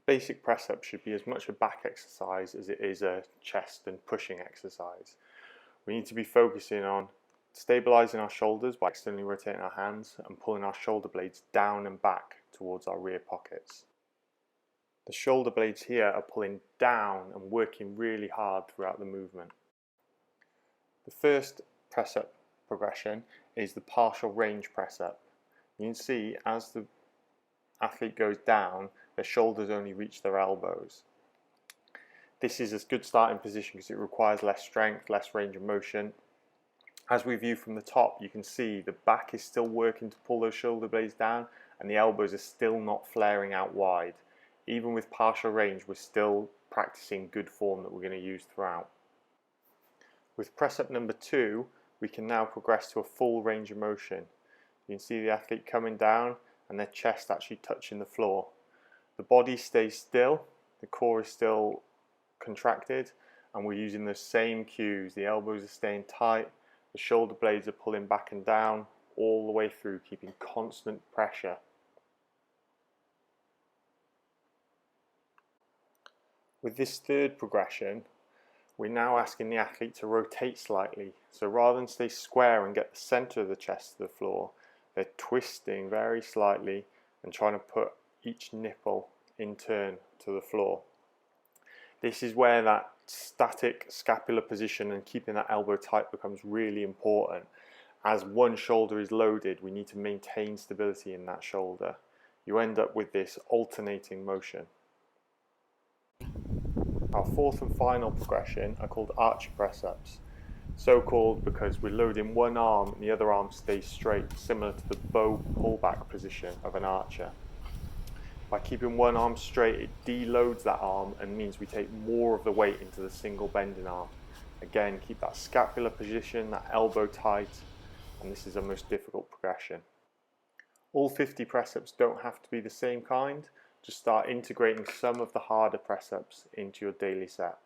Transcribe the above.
basic press up should be as much a back exercise as it is a chest and pushing exercise. We need to be focusing on stabilizing our shoulders by externally rotating our hands and pulling our shoulder blades down and back towards our rear pockets. The shoulder blades here are pulling down and working really hard throughout the movement. The first press up progression is the partial range press up. You can see as the athlete goes down, their shoulders only reach their elbows. This is a good starting position because it requires less strength, less range of motion. As we view from the top, you can see the back is still working to pull those shoulder blades down and the elbows are still not flaring out wide. Even with partial range, we're still practicing good form that we're going to use throughout. With press up number 2, we can now progress to a full range of motion. You can see the athlete coming down and their chest actually touching the floor. The body stays still, the core is still contracted, and we're using the same cues. The elbows are staying tight, the shoulder blades are pulling back and down all the way through, keeping constant pressure. With this third progression, we're now asking the athlete to rotate slightly. So rather than stay square and get the center of the chest to the floor, they're twisting very slightly and trying to put each nipple in turn to the floor. This is where that static scapular position and keeping that elbow tight becomes really important. As one shoulder is loaded, we need to maintain stability in that shoulder. You end up with this alternating motion. Our fourth and final progression are called archer press ups. So called because we're loading one arm and the other arm stays straight, similar to the bow pullback position of an archer. By keeping one arm straight, it deloads that arm and means we take more of the weight into the single bending arm. Again, keep that scapular position, that elbow tight, and this is the most difficult progression. All 50 press ups don't have to be the same kind. Just start integrating some of the harder press ups into your daily set.